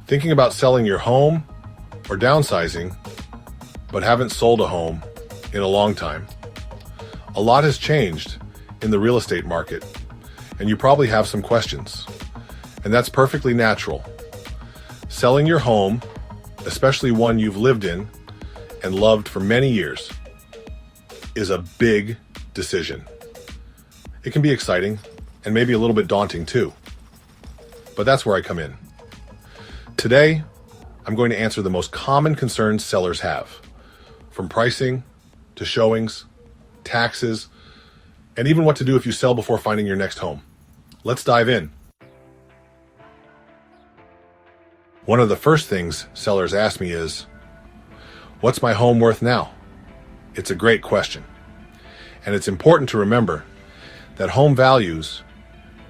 Thinking about selling your home or downsizing, but haven't sold a home in a long time? A lot has changed in the real estate market, and you probably have some questions. And that's perfectly natural. Selling your home, especially one you've lived in and loved for many years, is a big decision. It can be exciting and maybe a little bit daunting too. But that's where I come in. Today, I'm going to answer the most common concerns sellers have, from pricing to showings, taxes, and even what to do if you sell before finding your next home. Let's dive in. One of the first things sellers ask me is, what's my home worth now? It's a great question. And it's important to remember that home values,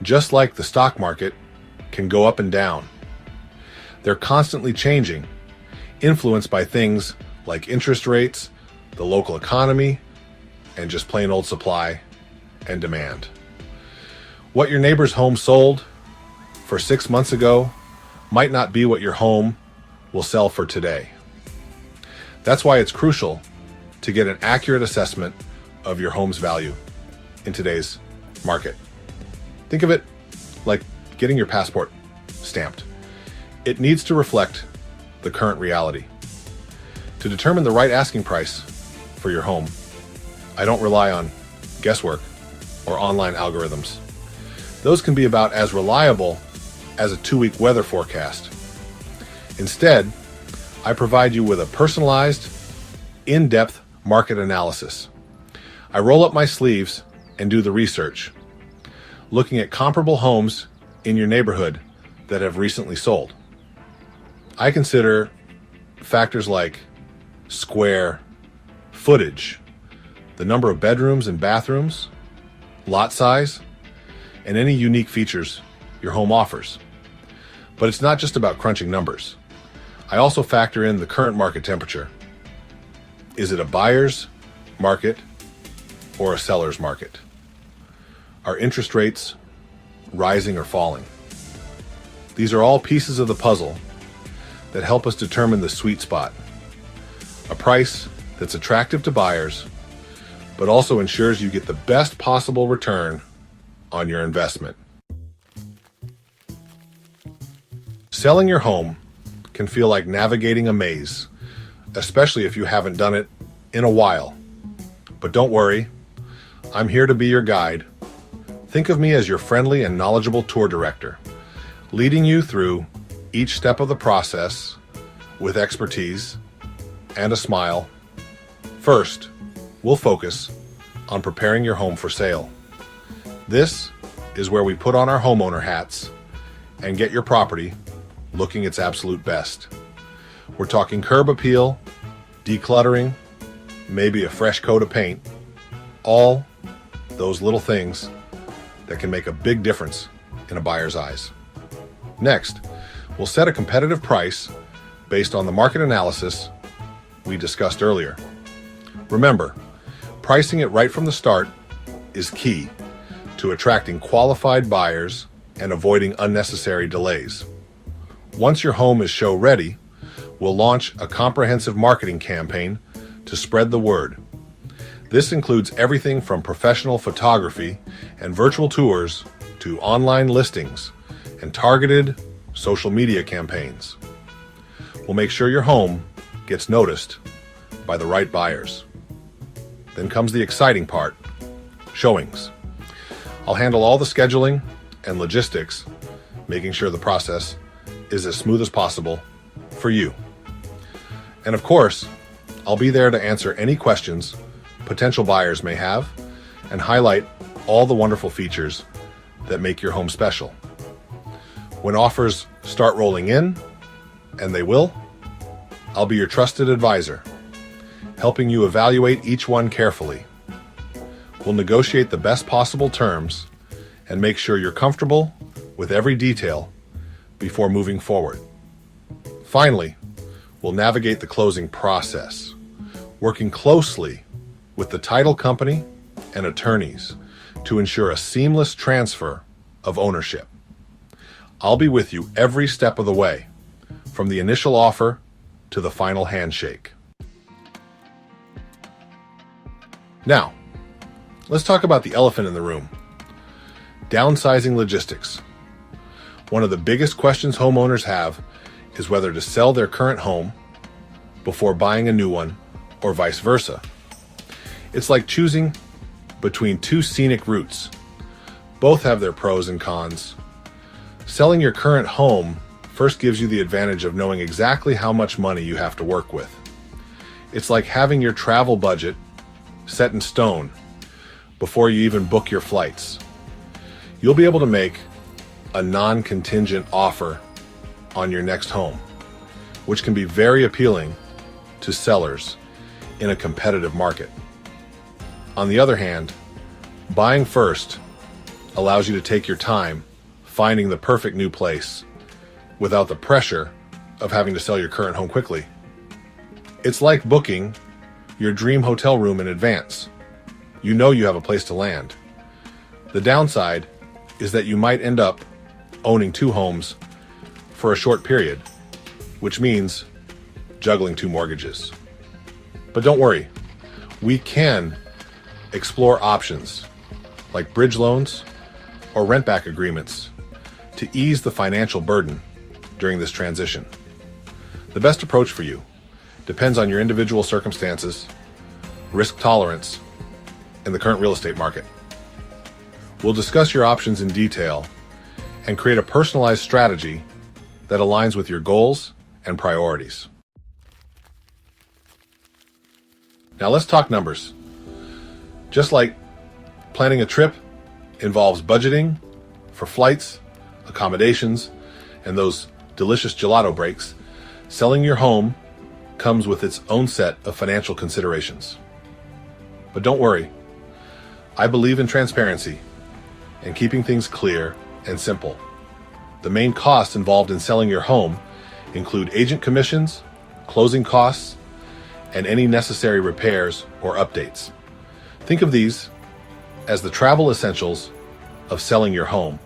just like the stock market, can go up and down. They're constantly changing, influenced by things like interest rates, the local economy, and just plain old supply and demand. What your neighbor's home sold for 6 months ago might not be what your home will sell for today. That's why it's crucial to get an accurate assessment of your home's value in today's market. Think of it like getting your passport stamped. It needs to reflect the current reality. To determine the right asking price for your home, I don't rely on guesswork or online algorithms. Those can be about as reliable as a 2-week weather forecast. Instead, I provide you with a personalized, in-depth market analysis. I roll up my sleeves and do the research, looking at comparable homes in your neighborhood that have recently sold. I consider factors like square footage, the number of bedrooms and bathrooms, lot size, and any unique features your home offers. But it's not just about crunching numbers. I also factor in the current market temperature. Is it a buyer's market or a seller's market? Are interest rates rising or falling? These are all pieces of the puzzle that help us determine the sweet spot. A price that's attractive to buyers, but also ensures you get the best possible return on your investment. Selling your home can feel like navigating a maze, especially if you haven't done it in a while. But don't worry, I'm here to be your guide. Think of me as your friendly and knowledgeable tour director, leading you through each step of the process with expertise and a smile. First, we'll focus on preparing your home for sale. This is where we put on our homeowner hats and get your property looking its absolute best. We're talking curb appeal, decluttering, maybe a fresh coat of paint, all those little things that can make a big difference in a buyer's eyes. Next, we'll set a competitive price based on the market analysis we discussed earlier. Remember, pricing it right from the start is key to attracting qualified buyers and avoiding unnecessary delays. Once your home is show ready, we'll launch a comprehensive marketing campaign to spread the word. This includes everything from professional photography and virtual tours to online listings and targeted social media campaigns. We'll make sure your home gets noticed by the right buyers. Then comes the exciting part, showings. I'll handle all the scheduling and logistics, making sure the process is as smooth as possible for you. And of course, I'll be there to answer any questions potential buyers may have and highlight all the wonderful features that make your home special. When offers start rolling in, and they will, I'll be your trusted advisor, helping you evaluate each one carefully. We'll negotiate the best possible terms and make sure you're comfortable with every detail before moving forward. Finally, we'll navigate the closing process, working closely with the title company and attorneys to ensure a seamless transfer of ownership. I'll be with you every step of the way, from the initial offer to the final handshake. Now, let's talk about the elephant in the room. Downsizing logistics. One of the biggest questions homeowners have is whether to sell their current home before buying a new one or vice versa. It's like choosing between two scenic routes. Both have their pros and cons. Selling your current home first gives you the advantage of knowing exactly how much money you have to work with. It's like having your travel budget set in stone before you even book your flights. You'll be able to make a non-contingent offer on your next home, which can be very appealing to sellers in a competitive market. On the other hand, buying first allows you to take your time finding the perfect new place without the pressure of having to sell your current home quickly. It's like booking your dream hotel room in advance. You know you have a place to land. The downside is that you might end up owning two homes for a short period, which means juggling two mortgages. But don't worry, we can explore options like bridge loans or rent-back agreements to ease the financial burden during this transition. The best approach for you depends on your individual circumstances, risk tolerance, and the current real estate market. We'll discuss your options in detail and create a personalized strategy that aligns with your goals and priorities. Now let's talk numbers. Just like planning a trip involves budgeting for flights, accommodations, and those delicious gelato breaks, selling your home comes with its own set of financial considerations. But don't worry, I believe in transparency and keeping things clear and simple. The main costs involved in selling your home include agent commissions, closing costs, and any necessary repairs or updates. Think of these as the travel essentials of selling your home.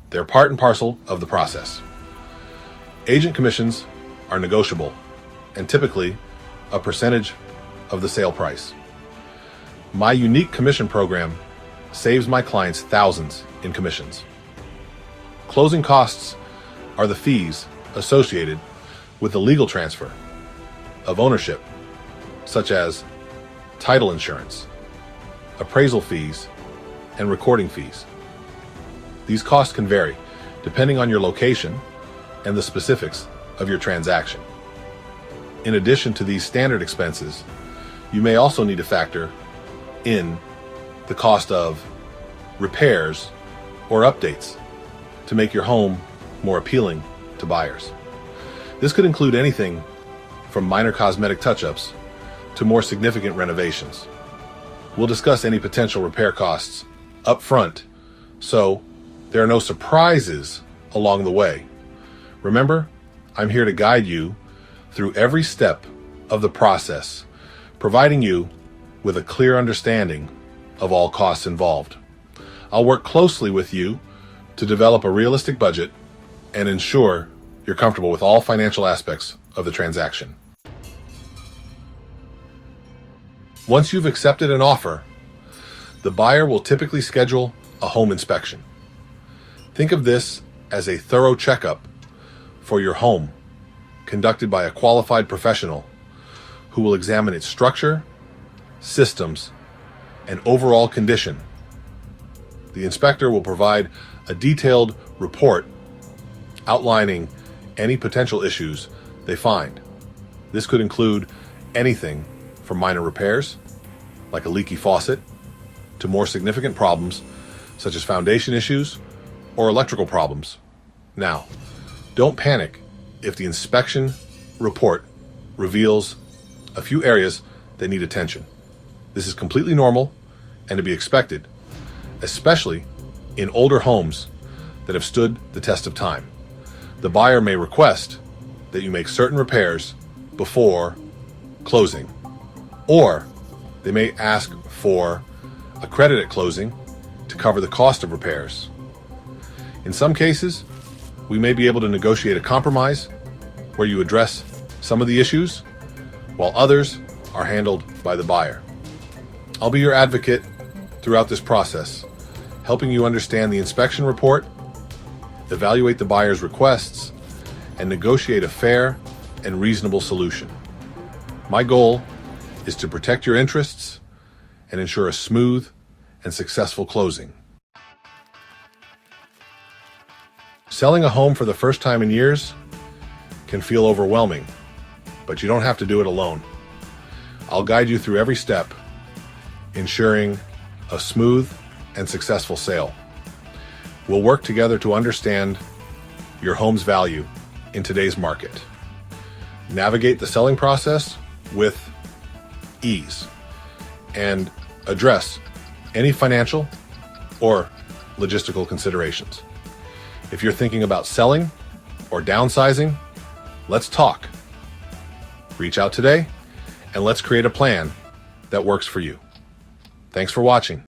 They're part and parcel of the process. Agent commissions are negotiable and typically a percentage of the sale price. My unique commission program saves my clients thousands in commissions. Closing costs are the fees associated with the legal transfer of ownership, such as title insurance, appraisal fees, and recording fees. These costs can vary depending on your location and the specifics of your transaction. In addition to these standard expenses, you may also need to factor in the cost of repairs or updates to make your home more appealing to buyers. This could include anything from minor cosmetic touch-ups to more significant renovations. We'll discuss any potential repair costs up front so there are no surprises along the way. Remember, I'm here to guide you through every step of the process, providing you with a clear understanding of all costs involved. I'll work closely with you to develop a realistic budget and ensure you're comfortable with all financial aspects of the transaction. Once you've accepted an offer, the buyer will typically schedule a home inspection. Think of this as a thorough checkup for your home, conducted by a qualified professional who will examine its structure, systems, and overall condition. The inspector will provide a detailed report outlining any potential issues they find. This could include anything from minor repairs, like a leaky faucet, to more significant problems, such as foundation issues or electrical problems. Now, don't panic if the inspection report reveals a few areas that need attention. This is completely normal and to be expected, especially in older homes that have stood the test of time. The buyer may request that you make certain repairs before closing, or they may ask for a credit at closing to cover the cost of repairs. In some cases, we may be able to negotiate a compromise where you address some of the issues while others are handled by the buyer. I'll be your advocate throughout this process, helping you understand the inspection report, evaluate the buyer's requests, and negotiate a fair and reasonable solution. My goal is to protect your interests and ensure a smooth and successful closing. Selling a home for the first time in years can feel overwhelming, but you don't have to do it alone. I'll guide you through every step, ensuring a smooth and successful sale. We'll work together to understand your home's value in today's market. Navigate the selling process with ease and address any financial or logistical considerations. If you're thinking about selling or downsizing, let's talk. Reach out today and let's create a plan that works for you. Thanks for watching.